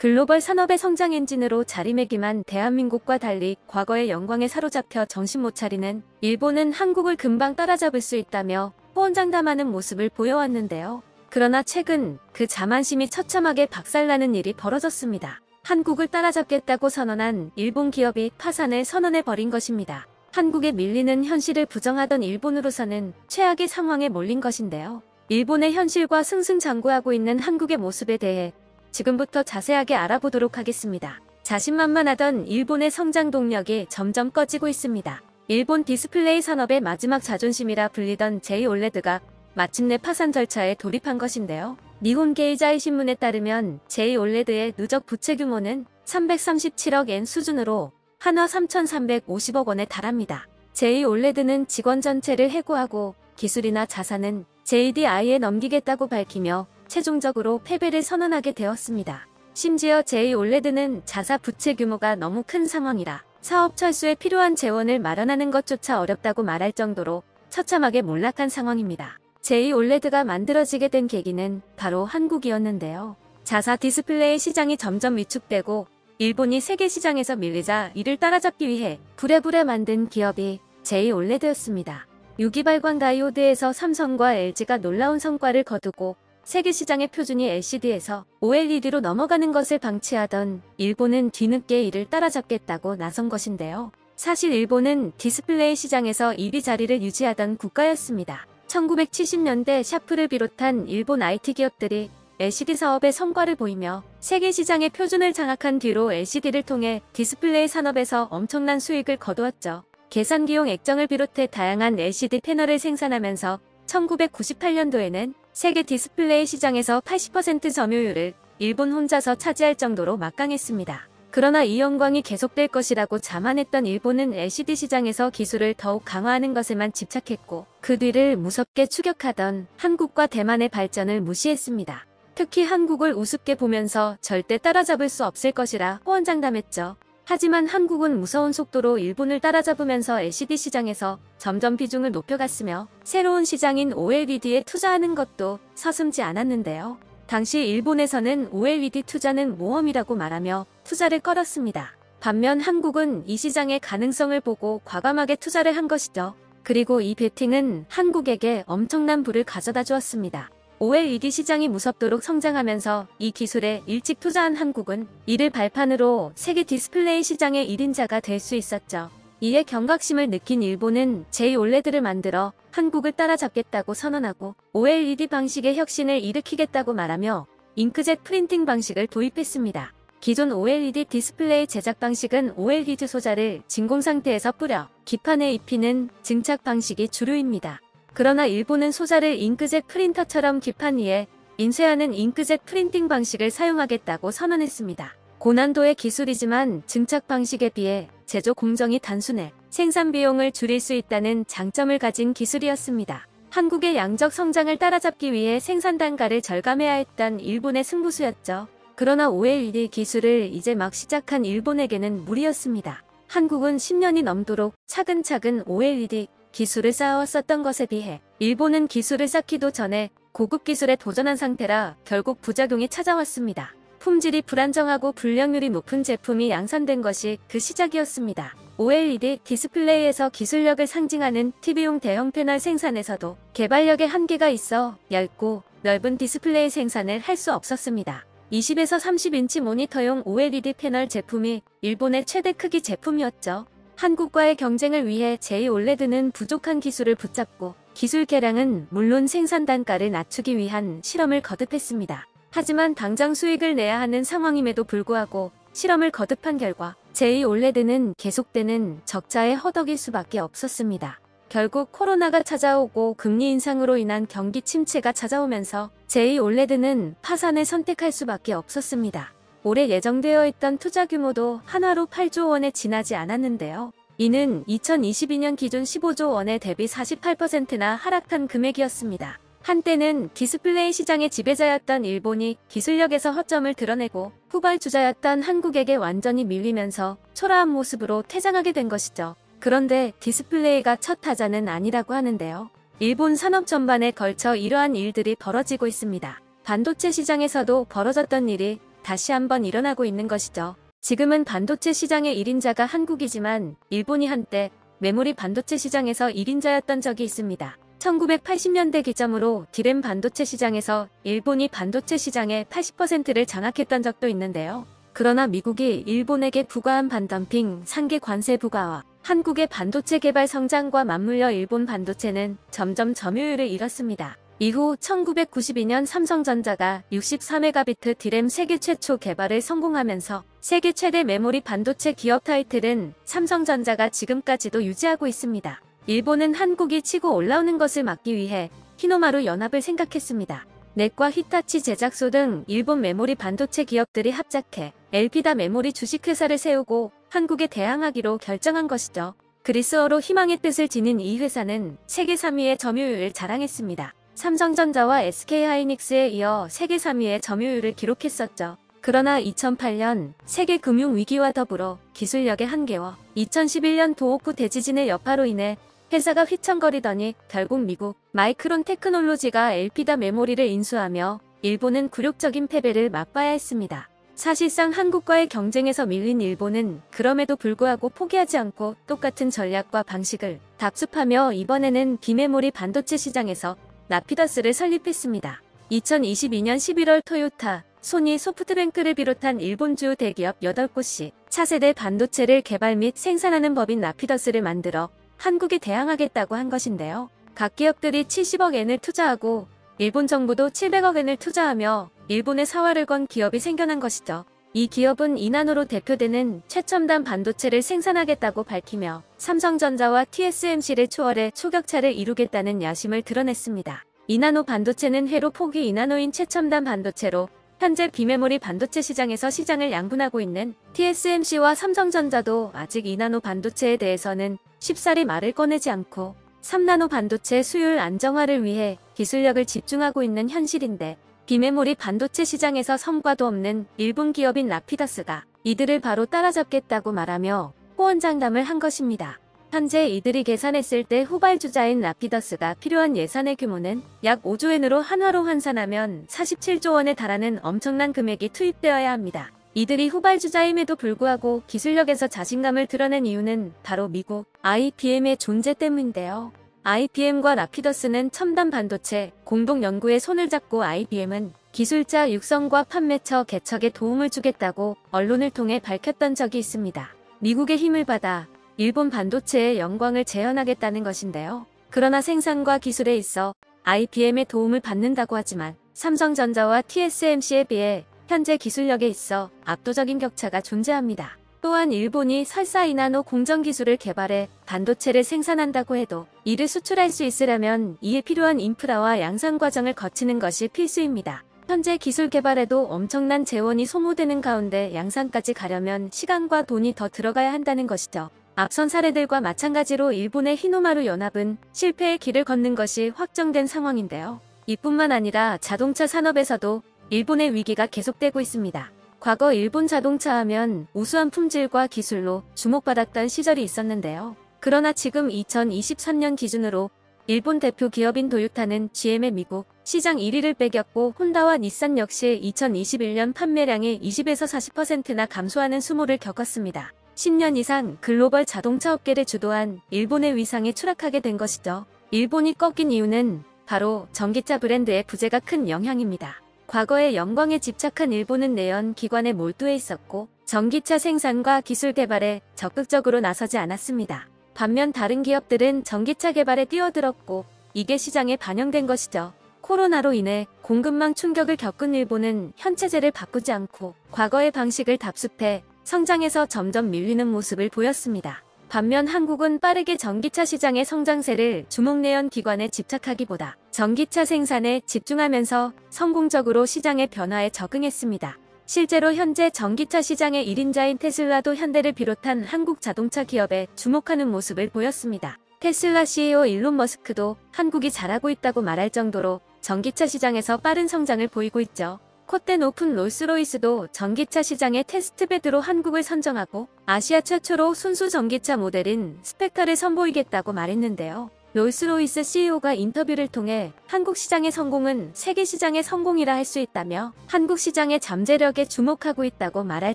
글로벌 산업의 성장 엔진으로 자리매김한 대한민국과 달리 과거의 영광에 사로잡혀 정신 못 차리는 일본은 한국을 금방 따라잡을 수 있다며 호언장담하는 모습을 보여왔는데요. 그러나 최근 그 자만심이 처참하게 박살나는 일이 벌어졌습니다. 한국을 따라잡겠다고 선언한 일본 기업이 파산을 선언해버린 것입니다. 한국에 밀리는 현실을 부정하던 일본으로서는 최악의 상황에 몰린 것인데요. 일본의 현실과 승승장구하고 있는 한국의 모습에 대해 지금부터 자세하게 알아보도록 하겠습니다. 자신만만하던 일본의 성장 동력이 점점 꺼지고 있습니다. 일본 디스플레이 산업의 마지막 자존심이라 불리던 J-OLED가 마침내 파산 절차에 돌입한 것인데요. 니혼 게이자이 신문에 따르면 J-OLED의 누적 부채 규모는 337억 엔 수준으로 한화 3,350억 원에 달합니다. J-OLED는 직원 전체를 해고하고 기술이나 자산은 JDI에 넘기겠다고 밝히며 최종적으로 패배를 선언하게 되었습니다. 심지어 J-OLED는 자사 부채 규모가 너무 큰 상황이라 사업 철수에 필요한 재원을 마련하는 것조차 어렵다고 말할 정도로 처참하게 몰락한 상황입니다. J-OLED가 만들어지게 된 계기는 바로 한국이었는데요. 자사 디스플레이 시장이 점점 위축되고 일본이 세계 시장에서 밀리자 이를 따라잡기 위해 부랴부랴 만든 기업이 J-OLED였습니다. 유기발광 다이오드에서 삼성과 LG가 놀라운 성과를 거두고 세계 시장의 표준이 LCD에서 OLED로 넘어가는 것을 방치하던 일본은 뒤늦게 이를 따라잡겠다고 나선 것인데요. 사실 일본은 디스플레이 시장에서 1위 자리를 유지하던 국가였습니다. 1970년대 샤프를 비롯한 일본 IT 기업들이 LCD 사업의 성과를 보이며 세계 시장의 표준을 장악한 뒤로 LCD를 통해 디스플레이 산업에서 엄청난 수익을 거두었죠. 계산기용 액정을 비롯해 다양한 LCD 패널을 생산하면서 1998년도에는 세계 디스플레이 시장에서 80% 점유율을 일본 혼자서 차지할 정도로 막강했습니다. 그러나 이 영광이 계속될 것이라고 자만했던 일본은 LCD 시장에서 기술을 더욱 강화하는 것에만 집착했고 그 뒤를 무섭게 추격하던 한국과 대만의 발전을 무시했습니다. 특히 한국을 우습게 보면서 절대 따라잡을 수 없을 것이라 호언장담했죠. 하지만 한국은 무서운 속도로 일본을 따라잡으면서 LCD 시장에서 점점 비중을 높여갔으며 새로운 시장인 OLED에 투자하는 것도 서슴지 않았는데요. 당시 일본에서는 OLED 투자는 모험이라고 말하며 투자를 꺼렸습니다. 반면 한국은 이 시장의 가능성을 보고 과감하게 투자를 한 것이죠. 그리고 이 베팅은 한국에게 엄청난 부를 가져다 주었습니다. OLED 시장이 무섭도록 성장하면서 이 기술에 일찍 투자한 한국은 이를 발판으로 세계 디스플레이 시장의 1인자가 될 수 있었죠. 이에 경각심을 느낀 일본은 J-OLED를 만들어 한국을 따라잡겠다고 선언하고 OLED 방식의 혁신을 일으키겠다고 말하며 잉크젯 프린팅 방식을 도입했습니다. 기존 OLED 디스플레이 제작 방식은 OLED 소자를 진공 상태에서 뿌려 기판에 입히는 증착 방식이 주류입니다. 그러나 일본은 소자를 잉크젯 프린터처럼 기판 위에 인쇄하는 잉크젯 프린팅 방식을 사용하겠다고 선언했습니다. 고난도의 기술이지만 증착 방식에 비해 제조 공정이 단순해 생산 비용을 줄일 수 있다는 장점을 가진 기술이었습니다. 한국의 양적 성장을 따라잡기 위해 생산 단가를 절감해야 했던 일본의 승부수였죠. 그러나 OLED 기술을 이제 막 시작한 일본에게는 무리였습니다. 한국은 10년이 넘도록 차근차근 OLED 기술을 쌓아왔었던 것에 비해 일본은 기술을 쌓기도 전에 고급 기술에 도전한 상태라 결국 부작용이 찾아왔습니다. 품질이 불안정하고 불량률이 높은 제품이 양산된 것이 그 시작이었습니다. OLED 디스플레이에서 기술력을 상징하는 TV용 대형 패널 생산에서도 개발력의 한계가 있어 얇고 넓은 디스플레이 생산을 할 수 없었습니다. 20에서 30인치 모니터용 OLED 패널 제품이 일본의 최대 크기 제품이었죠. 한국과의 경쟁을 위해 J-OLED는 부족한 기술을 붙잡고 기술 개량은 물론 생산 단가를 낮추기 위한 실험을 거듭했습니다. 하지만 당장 수익을 내야 하는 상황임에도 불구하고 실험을 거듭한 결과 J-OLED는 계속되는 적자에 허덕일 수밖에 없었습니다. 결국 코로나가 찾아오고 금리 인상으로 인한 경기 침체가 찾아오면서 J-OLED는 파산을 선택할 수밖에 없었습니다. 올해 예정되어 있던 투자 규모도 한화로 8조 원에 지나지 않았는데요. 이는 2022년 기준 15조 원에 대비 48%나 하락한 금액이었습니다. 한때는 디스플레이 시장의 지배자였던 일본이 기술력에서 허점을 드러내고 후발주자였던 한국에게 완전히 밀리면서 초라한 모습으로 퇴장하게 된 것이죠. 그런데 디스플레이가 첫 타자는 아니라고 하는데요. 일본 산업 전반에 걸쳐 이러한 일들이 벌어지고 있습니다. 반도체 시장에서도 벌어졌던 일이 다시 한번 일어나고 있는 것이죠. 지금은 반도체 시장의 1인자가 한국이지만 일본이 한때 메모리 반도체 시장에서 1인자였던 적이 있습니다. 1980년대 기점으로 디램 반도체 시장에서 일본이 반도체 시장의 80%를 장악했던 적도 있는데요. 그러나 미국이 일본에게 부과한 반덤핑 상계 관세 부과와 한국의 반도체 개발 성장과 맞물려 일본 반도체는 점점 점유율을 잃었습니다. 이후 1992년 삼성전자가 64메가비트 디램 세계 최초 개발을 성공하면서 세계 최대 메모리 반도체 기업 타이틀은 삼성전자가 지금까지도 유지하고 있습니다. 일본은 한국이 치고 올라오는 것을 막기 위해 히노마루 연합을 생각했습니다. 넷과 히타치 제작소 등 일본 메모리 반도체 기업들이 합작해 엘피다 메모리 주식회사를 세우고 한국에 대항하기로 결정한 것이죠. 그리스어로 희망의 뜻을 지닌 이 회사는 세계 3위의 점유율을 자랑했습니다. 삼성전자와 SK하이닉스에 이어 세계 3위의 점유율을 기록했었죠. 그러나 2008년 세계 금융위기와 더불어 기술력의 한계와 2011년 도호쿠 대지진의 여파로 인해 회사가 휘청거리더니 결국 미국 마이크론 테크놀로지가 엘피다 메모리를 인수하며 일본은 굴욕적인 패배를 맛봐야 했습니다. 사실상 한국과의 경쟁에서 밀린 일본은 그럼에도 불구하고 포기하지 않고 똑같은 전략과 방식을 답습하며 이번에는 비메모리 반도체 시장에서 라피더스를 설립했습니다. 2022년 11월 토요타, 소니, 소프트뱅크를 비롯한 일본 주요 대기업 8곳이 차세대 반도체를 개발 및 생산하는 법인 라피더스를 만들어 한국에 대항하겠다고 한 것인데요. 각 기업들이 70억 엔을 투자하고 일본 정부도 700억 엔을 투자하며 일본의 사활을 건 기업이 생겨난 것이죠. 이 기업은 이나노로 대표되는 최첨단 반도체를 생산하겠다고 밝히며 삼성전자와 TSMC를 초월해 초격차를 이루겠다는 야심을 드러냈습니다. 이나노 반도체는 회로 폭이 이나노인 최첨단 반도체로 현재 비메모리 반도체 시장에서 시장을 양분하고 있는 TSMC와 삼성전자도 아직 이나노 반도체에 대해서는 쉽사리 말을 꺼내지 않고 3나노 반도체 수율 안정화를 위해 기술력을 집중하고 있는 현실인데 비메모리 반도체 시장에서 성과도 없는 일본 기업인 라피더스가 이들을 바로 따라잡겠다고 말하며 호언장담을 한 것입니다. 현재 이들이 계산했을 때 후발주자인 라피더스가 필요한 예산의 규모는 약 5조 엔으로 한화로 환산하면 47조 원에 달하는 엄청난 금액이 투입되어야 합니다. 이들이 후발주자임에도 불구하고 기술력에서 자신감을 드러낸 이유는 바로 미국 IBM의 존재 때문인데요. IBM과 라피더스는 첨단 반도체 공동 연구에 손을 잡고 IBM은 기술자 육성과 판매처 개척에 도움을 주겠다고 언론을 통해 밝혔던 적이 있습니다. 미국의 힘을 받아 일본 반도체의 영광을 재현하겠다는 것인데요. 그러나 생산과 기술에 있어 IBM의 도움을 받는다고 하지만 삼성전자와 TSMC에 비해 현재 기술력에 있어 압도적인 격차가 존재합니다. 또한 일본이 설사 이나노 공정 기술을 개발해 반도체를 생산한다고 해도 이를 수출할 수 있으려면 이에 필요한 인프라와 양산 과정을 거치는 것이 필수입니다. 현재 기술 개발에도 엄청난 재원이 소모되는 가운데 양산까지 가려면 시간과 돈이 더 들어가야 한다는 것이죠. 앞선 사례들과 마찬가지로 일본의 히노마루 연합은 실패의 길을 걷는 것이 확정된 상황인데요. 이뿐만 아니라 자동차 산업에서도 일본의 위기가 계속되고 있습니다. 과거 일본 자동차 하면 우수한 품질과 기술로 주목받았던 시절이 있었는데요. 그러나 지금 2023년 기준으로 일본 대표 기업인 도요타는 GM의 미국 시장 1위를 빼겼고 혼다와 닛산 역시 2021년 판매량이 20에서 40%나 감소하는 수모를 겪었습니다. 10년 이상 글로벌 자동차 업계를 주도한 일본의 위상이 추락하게 된 것이죠. 일본이 꺾인 이유는 바로 전기차 브랜드의 부재가 큰 영향입니다. 과거에 영광에 집착한 일본은 내연 기관에 몰두해 있었고 전기차 생산과 기술 개발에 적극적으로 나서지 않았습니다. 반면 다른 기업들은 전기차 개발에 뛰어들었고 이게 시장에 반영된 것이죠. 코로나로 인해 공급망 충격을 겪은 일본은 현 체제를 바꾸지 않고 과거의 방식을 답습해 성장에서 점점 밀리는 모습을 보였습니다. 반면 한국은 빠르게 전기차 시장의 성장세를 주목내연 기관에 집착하기보다 전기차 생산에 집중하면서 성공적으로 시장의 변화에 적응했습니다. 실제로 현재 전기차 시장의 1인자인 테슬라도 현대를 비롯한 한국 자동차 기업에 주목하는 모습을 보였습니다. 테슬라 CEO 일론 머스크도 한국이 잘하고 있다고 말할 정도로 전기차 시장에서 빠른 성장을 보이고 있죠. 콧대 높은 롤스로이스도 전기차 시장의 테스트베드로 한국을 선정하고 아시아 최초로 순수 전기차 모델인 스펙터를 선보이겠다고 말했는데요. 롤스로이스 CEO가 인터뷰를 통해 한국 시장의 성공은 세계 시장의 성공이라 할 수 있다며 한국 시장의 잠재력에 주목하고 있다고 말할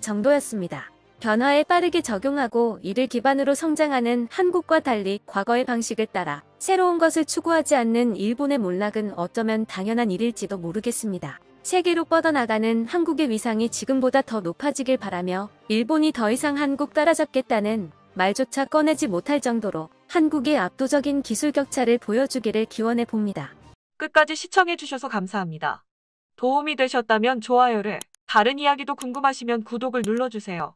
정도였습니다. 변화에 빠르게 적용하고 이를 기반으로 성장하는 한국과 달리 과거의 방식을 따라 새로운 것을 추구하지 않는 일본의 몰락은 어쩌면 당연한 일일지도 모르겠습니다. 세계로 뻗어나가는 한국의 위상이 지금보다 더 높아지길 바라며 일본이 더 이상 한국 따라잡겠다는 말조차 꺼내지 못할 정도로 한국의 압도적인 기술 격차를 보여주기를 기원해 봅니다. 끝까지 시청해주셔서 감사합니다. 도움이 되셨다면 좋아요를, 다른 이야기도 궁금하시면 구독을 눌러주세요.